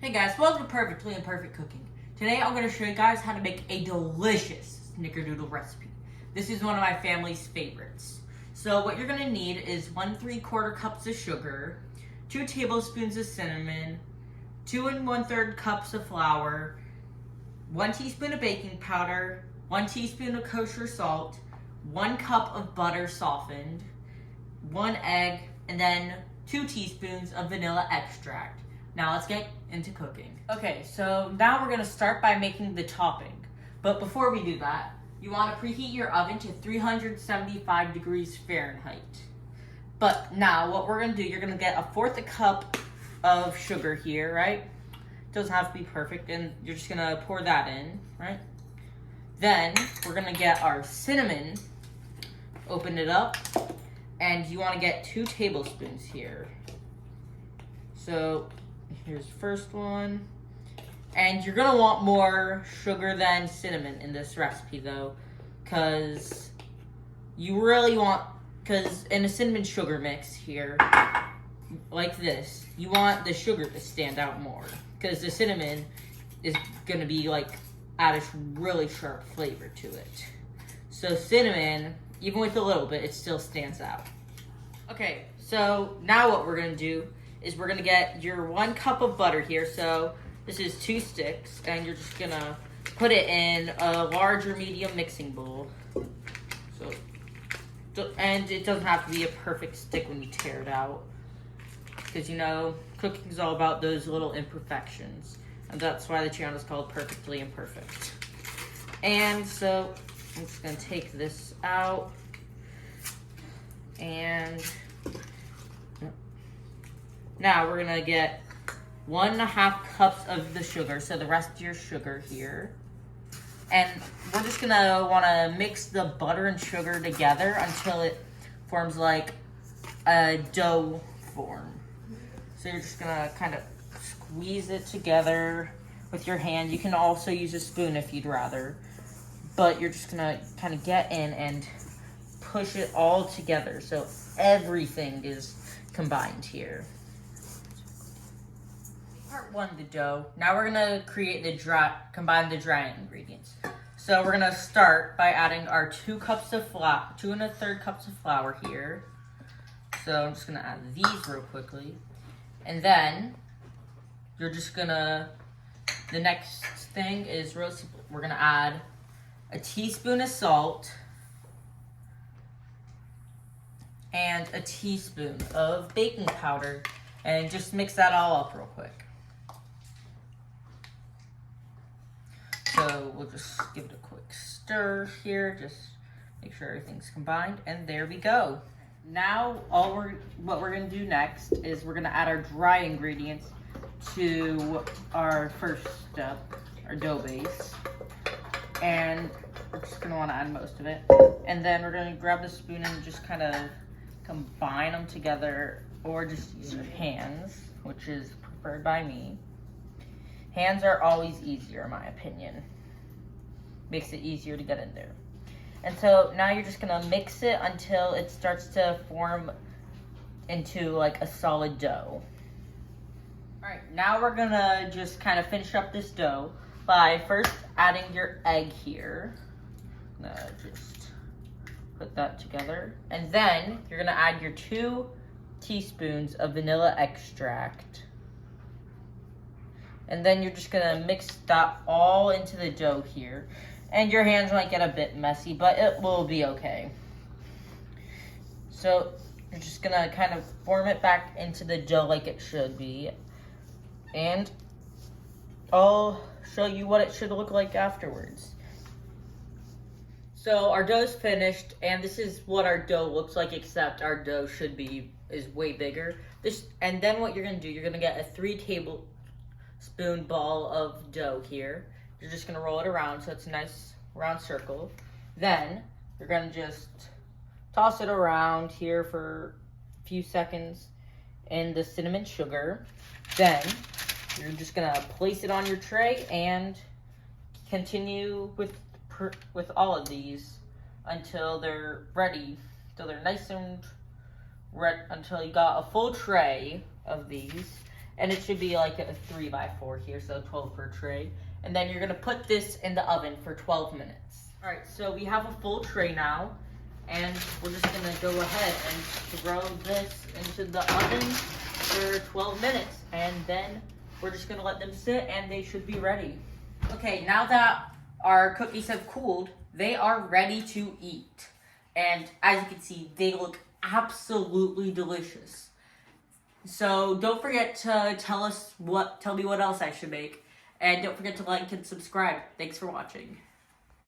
Hey guys, welcome to Perfectly Imperfect Cooking. Today I'm going to show you guys how to make a delicious snickerdoodle recipe. This is one of my family's favorites. So what you're going to need is 1 3/4 cups of sugar, 2 tablespoons of cinnamon, 2 1/3 cups of flour, 1 teaspoon of baking powder, 1 teaspoon of kosher salt, 1 cup of butter softened, 1 egg, and then 2 teaspoons of vanilla extract. Now let's get into cooking. Okay, so now we're gonna start by making the topping. But before we do that, you wanna preheat your oven to 375 degrees Fahrenheit. But now what we're gonna do, you're gonna get 1/4 cup of sugar here, right? Doesn't have to be perfect, and you're just gonna pour that in, right? Then we're gonna get our cinnamon, open it up, and you wanna get 2 tablespoons here. So here's the first one. And you're gonna want more sugar than cinnamon in this recipe though, because in a cinnamon sugar mix here, like this, you want the sugar to stand out more, because the cinnamon is gonna be add a really sharp flavor to it. So cinnamon, even with a little bit, it still stands out. Okay, so now what we're gonna do is we're gonna get your 1 cup of butter here. So this is 2 sticks, and you're just gonna put it in a large or medium mixing bowl. And it doesn't have to be a perfect stick when you tear it out, because cooking is all about those little imperfections, and that's why the channel is called Perfectly Imperfect. And so I'm just gonna take this out, and now we're gonna get 1.5 cups of the sugar, so the rest of your sugar here. And we're just gonna wanna mix the butter and sugar together until it forms like a dough form. So you're just gonna kind of squeeze it together with your hand. You can also use a spoon if you'd rather, but you're just gonna kind of get in and push it all together so everything is combined here. Part 1, the dough. Now we're gonna combine the dry ingredients. So we're gonna start by adding our 2 1/3 cups of flour here. So I'm just gonna add these real quickly. And then the next thing is we're gonna add a teaspoon of salt and a teaspoon of baking powder, and just mix that all up real quick. So we'll just give it a quick stir here, just make sure everything's combined, and there we go. Now what we're gonna do next is we're gonna add our dry ingredients to our first step, our dough base. And we're just gonna wanna add most of it. And then we're gonna grab the spoon and just kind of combine them together, or just use your hands, which is preferred by me. Hands are always easier, in my opinion. Makes it easier to get in there. And so now you're just gonna mix it until it starts to form into like a solid dough. All right, now we're gonna just kind of finish up this dough by first adding your egg here. Just put that together. And then you're gonna add your 2 teaspoons of vanilla extract. And then you're just gonna mix that all into the dough here. And your hands might get a bit messy, but it will be okay. So you're just gonna kind of form it back into the dough like it should be. And I'll show you what it should look like afterwards. So our dough's finished, and this is what our dough looks like, except our dough is way bigger. And then what you're gonna do, you're gonna get a 3 tablespoon ball of dough here. You're just gonna roll it around so it's a nice round circle. Then you're gonna just toss it around here for a few seconds in the cinnamon sugar. Then you're just gonna place it on your tray and continue with all of these until they're ready, until they're nice and red, until you got a full tray of these. And it should be like a 3x4 here, so 12 per tray. And then you're gonna put this in the oven for 12 minutes. All right, so we have a full tray now, and we're just gonna go ahead and throw this into the oven for 12 minutes. And then we're just gonna let them sit and they should be ready. Okay, now that our cookies have cooled, they are ready to eat. And as you can see, they look absolutely delicious. So don't forget to tell me what else I should make. And don't forget to like and subscribe. Thanks for watching.